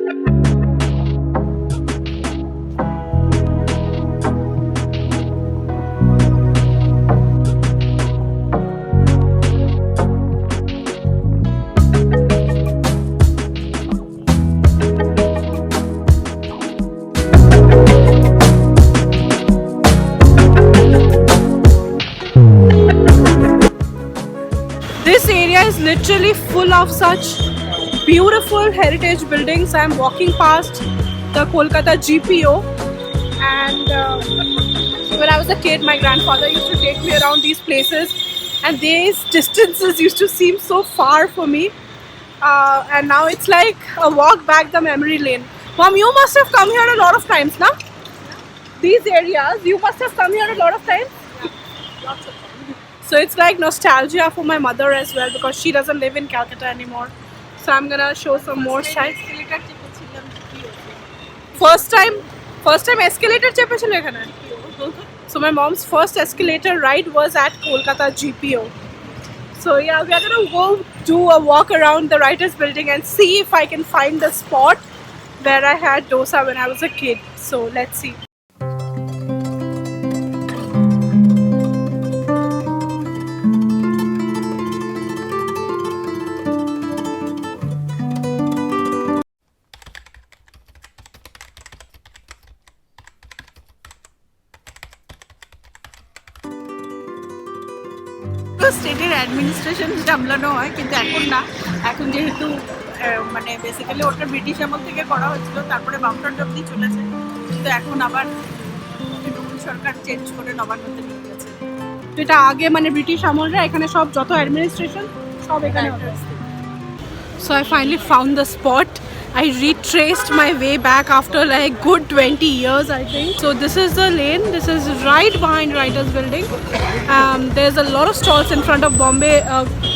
This area is literally full of such beautiful heritage buildings. I'm walking past the Kolkata GPO, and when I was a kid, my grandfather used to take me around these places, and these distances used to seem so far for me. And now it's like a walk back the memory lane. Mom, you must have come here a lot of times, now. These areas, you must have come here a lot of times. Lots of fun. So it's like nostalgia for my mother as well, because she doesn't live in Calcutta anymore. So I'm gonna show some more sights. First time escalator চেপে ছিল এখানে. So my mom's first escalator ride was at Kolkata GPO. So yeah, we are gonna go do a walk around the writers building and see if I can find the spot where I had dosa when I was a kid. So let's see. স্টেটের administration সামলানো হয়, কিন্তু এখন না। এখন যেহেতু মানে basically ওটা ব্রিটিশ আমল থেকে করা হয়েছিল, তারপরে বামফ্রন্ট অব্দি চলেছে, কিন্তু এখন আবার তৃণমূল সরকার চেঞ্জ করে নবান্নতে নিয়ে গেছে। তো এটা আগে মানে ব্রিটিশ আমলরা এখানে সব যত অ্যাডমিনিস্ট্রেশন সব এখানে হতো। So I finally found the spot. I retraced my way back after like good 20 years, I think. So this is the lane. This is right behind Writers Building. There's a lot of stalls in front of Bombay.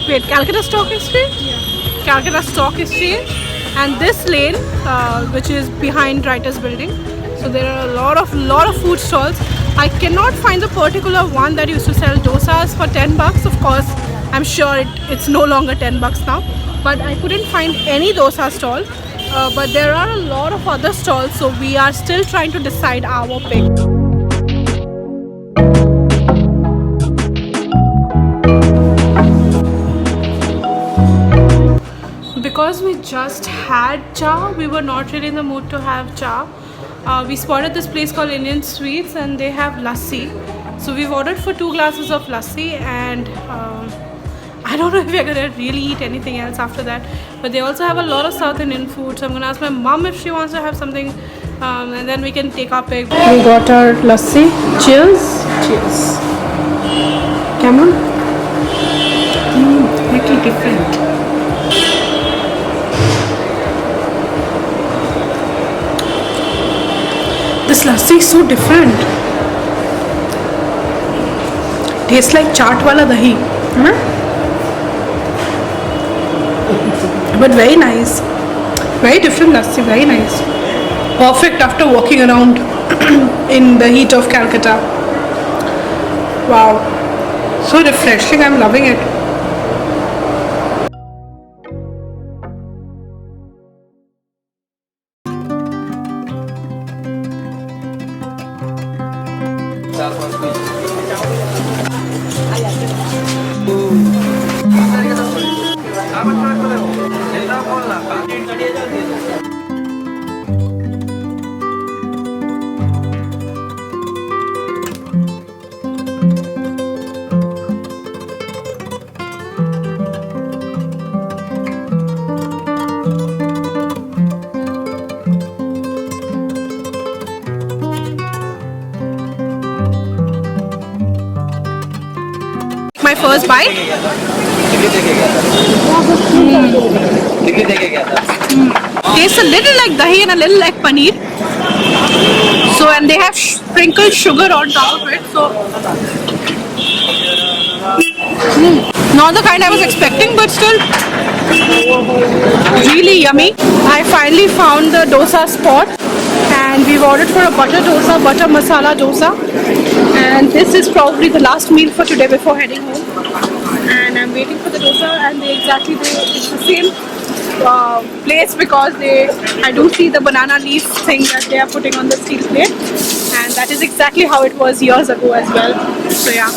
Wait, Calcutta Stock Exchange? Yeah. Calcutta Stock Exchange. And this lane, which is behind Writers Building. So there are a lot of food stalls. I cannot find the particular one that used to sell dosas for 10 bucks. Of course, I'm sure it's no longer 10 bucks now. But I couldn't find any dosa stall. But there are a lot of other stalls, so we are still trying to decide our pick. Because we just had cha, we were not really in the mood to have cha. We spotted this place called Indian Sweets, and they have lassi. So we've ordered for 2 glasses of lassi, and I don't know if we're gonna really eat anything else after that. But they also have a lot of South Indian food, so I'm gonna ask my mom if she wants to have something, and then we can take our pick. We got our lassi. Cheers. Cheers. Cameron? Little different. This lassi is so different. Tastes like chaat wala dahi. Huh? But very nice. Very different lassi, very nice. Perfect after walking around in the heat of Calcutta. Wow. So refreshing, I'm loving it. My first bite. Tastes a little like dahi and a little like paneer. So, and they have sprinkled sugar on top of it. So, not the kind I was expecting, but still really yummy. I finally found the dosa spot, and we've ordered for a butter dosa, butter masala dosa. And this is probably the last meal for today before heading home. And I'm waiting for the dosa, and it's the same place because I do see the banana leaf thing that they are putting on the steel plate, and that is exactly how it was years ago as well. So yeah.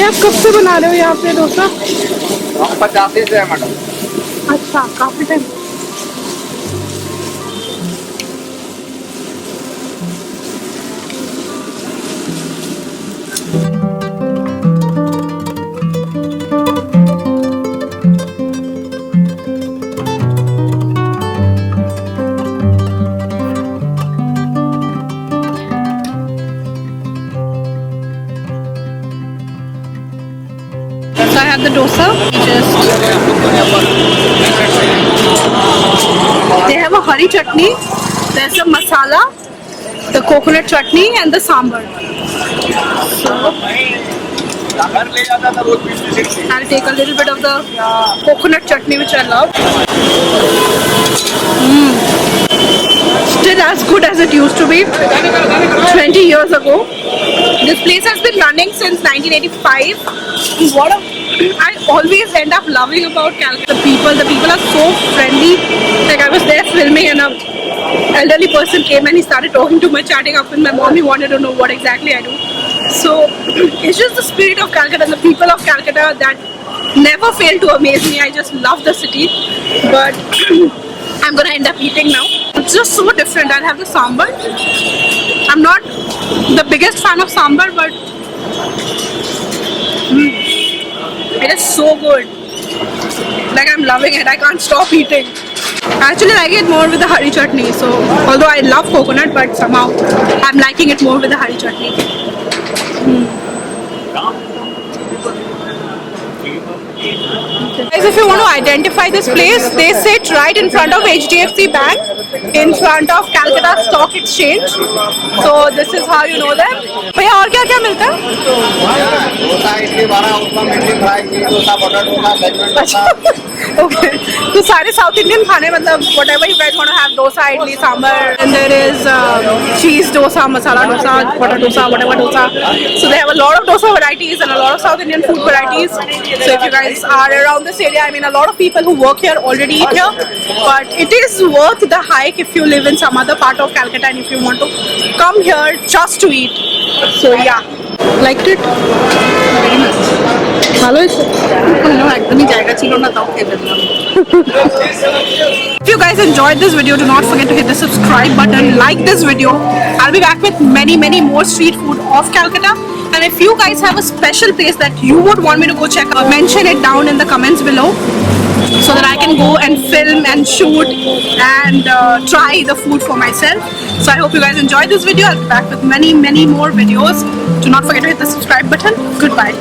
आप कब से बना रहे हो यहाँ पे डोसा? हम 85 से है मैडम। अच्छा, काफी time. So I have the dosa. They have a hari chutney. There's a masala, the coconut chutney, and the sambar. So I'll take a little bit of the coconut chutney, which I love. Still as good as it used to be 20 years ago. This place has been running since 1985. I always end up loving about Calcutta. The people are so friendly. Like I was there filming and an elderly person came and he started talking to me, chatting up with my mom. He wanted to know what exactly I do. So it's just the spirit of Calcutta and the people of Calcutta that never fail to amaze me. I just love the city. But I'm gonna end up eating now. It's just so different. I'll have the sambar. I'm not the biggest fan of sambar, but it is so good. Like I'm loving it. I can't stop eating. I actually like it more with the hari chutney. So although I love coconut, but somehow I'm liking it more with the hari chutney. Guys, if you want to identify this place, they sit right in front of HDFC Bank, in front of Calcutta Stock Exchange. So this is how you know them. भैया और क्या क्या मिलता है? डोसा, इडली, वड़ा, उपमा, भिंडी fry, dosa, butter dosa, दही dosa. Okay. तो सारे South Indian खाने मतलब whatever you guys want to have, dosa, idli, sambar, and there is cheese dosa, masala dosa, butter dosa, whatever dosa. So they have a lot of dosa varieties and a lot of South Indian food varieties. So if you guys are around this area, I mean a lot of people who work here already eat here, but it is worth the hike if you live in some other part of Calcutta and if you want to come here just to eat. So yeah, liked it? Very much. ভালো হয়েছে? একদমই জায়গা ছিল না তাও খেয়ে ফেললাম। If you guys enjoyed this video, do not forget to hit the subscribe button, like this video. I'll be back with many more street food of Calcutta. And if you guys have a special place that you would want me to go check out, mention it down in the comments below so that I can go and film and shoot and try the food for myself. So I hope you guys enjoyed this video. I'll be back with many more videos. Do not forget to hit the subscribe button. Goodbye.